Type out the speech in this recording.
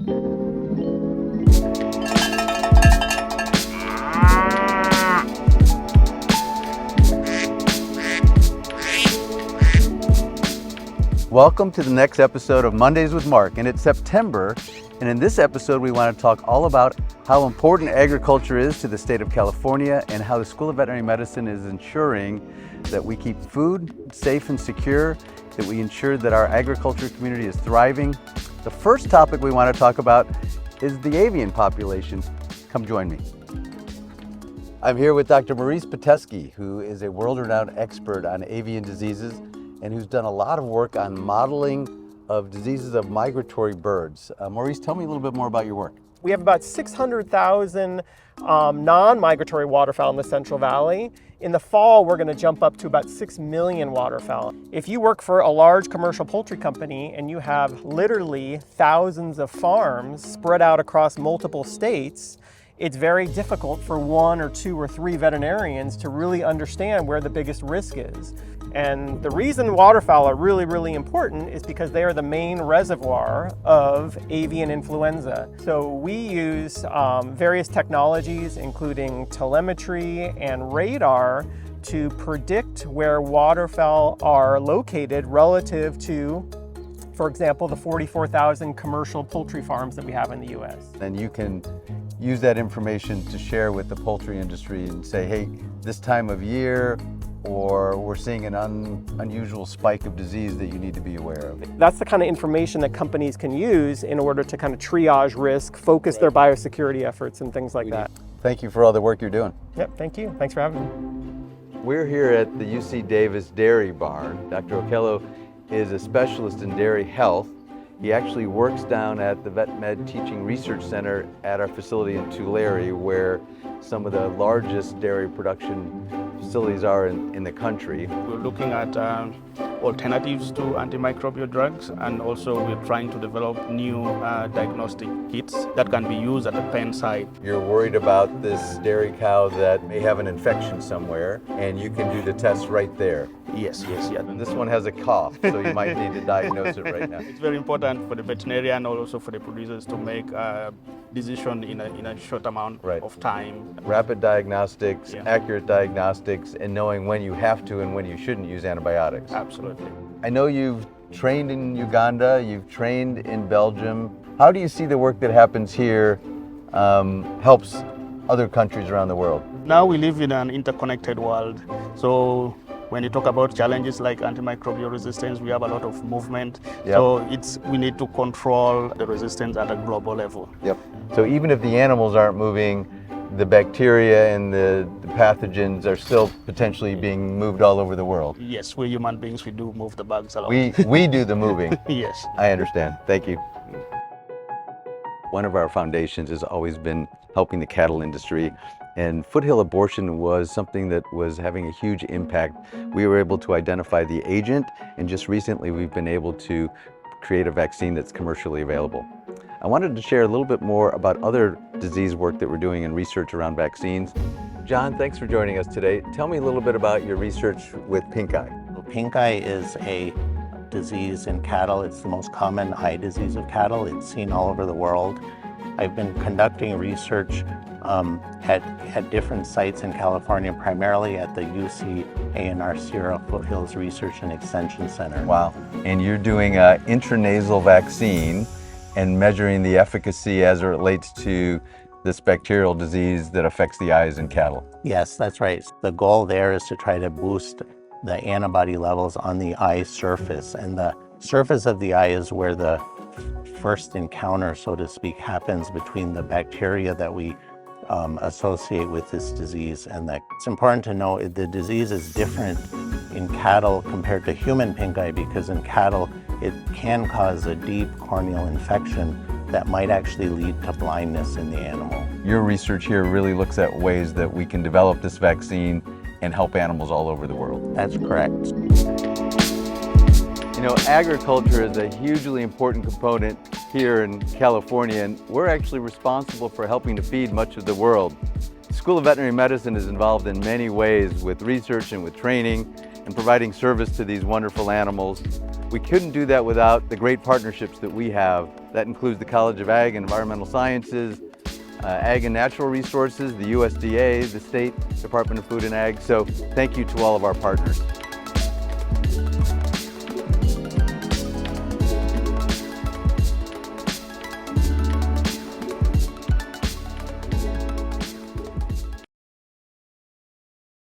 Welcome to the next episode of Mondays with Mark, and it's September, and in this episode we want to talk all about how important agriculture is to the state of California and how the School of Veterinary Medicine is ensuring that we keep food safe and secure, that we ensure that our agriculture community is thriving. The first topic we want to talk about is the avian population. Come join me. I'm here with Dr. Maurice Pitesky, who is a world-renowned expert on avian diseases and who's done a lot of work on modeling of diseases of migratory birds. Maurice, tell me a little bit more about your work. We have about 600,000 non-migratory waterfowl in the Central Valley. In the fall, we're going to jump up to about 6 million waterfowl. If you work for a large commercial poultry company and you have literally thousands of farms spread out across multiple states, it's very difficult for 1 or 2 or 3 veterinarians to really understand where the biggest risk is. And the reason waterfowl are really, really important is because they are the main reservoir of avian influenza. So we use various technologies, including telemetry and radar, to predict where waterfowl are located relative to, for example, the 44,000 commercial poultry farms that we have in the US. And you can use that information to share with the poultry industry and say, hey, this time of year, or we're seeing an unusual spike of disease that you need to be aware of. That's the kind of information that companies can use in order to kind of triage risk, focus their biosecurity efforts and things like that. Thank you for all the work you're doing. Yep, thank you. Thanks for having me. We're here at the UC Davis Dairy Barn. Dr. Okello is a specialist in dairy health. He actually works down at the Vet Med Teaching Research Center at our facility in Tulare, where some of the largest dairy production facilities are in the country. We're looking at alternatives to antimicrobial drugs, and also we're trying to develop new diagnostic kits that can be used at the pen site. You're worried about this dairy cow that may have an infection somewhere, and you can do the test right there. Yes. And this one has a cough, so you might need to diagnose it right now. It's very important for the veterinarian and also for the producers to make a decision in a short amount of time. Rapid diagnostics, accurate diagnostics, and knowing when you have to and when you shouldn't use antibiotics. Absolutely. I know you've trained in Uganda, you've trained in Belgium. How do you see the work that happens here helps other countries around the world? Now we live in an interconnected world. So when you talk about challenges like antimicrobial resistance, we have a lot of movement. Yep. So we need to control the resistance at a global level. Yep. So even if the animals aren't moving, the bacteria and the pathogens are still potentially being moved all over the world. Yes, we human beings, we do move the bugs a lot. We do the moving. Yes. I understand. Thank you. One of our foundations has always been helping the cattle industry, and foothill abortion was something that was having a huge impact. We were able to identify the agent, and just recently we've been able to create a vaccine that's commercially available. I wanted to share a little bit more about other disease work that we're doing in research around vaccines. John, thanks for joining us today. Tell me a little bit about your research with pink eye. Pink eye is a disease in cattle. It's the most common eye disease of cattle. It's seen all over the world. I've been conducting research at different sites in California, primarily at the UC A&R Sierra Foothills Research and Extension Center. Wow. And you're doing an intranasal vaccine and measuring the efficacy as it relates to this bacterial disease that affects the eyes in cattle. Yes, that's right. The goal there is to try to boost the antibody levels on the eye surface. And the surface of the eye is where the first encounter, so to speak, happens between the bacteria that we associate with this disease. And that it's important to know the disease is different in cattle compared to human pink eye, because in cattle it can cause a deep corneal infection that might actually lead to blindness in the animal. Your research here really looks at ways that we can develop this vaccine and help animals all over the world. That's correct. You know, agriculture is a hugely important component here in California, and we're actually responsible for helping to feed much of the world. The School of Veterinary Medicine is involved in many ways with research and with training and providing service to these wonderful animals. We couldn't do that without the great partnerships that we have That includes the College of Ag and Environmental Sciences, Ag and Natural Resources, the USDA, the State Department of Food and Ag. So thank you to all of our partners.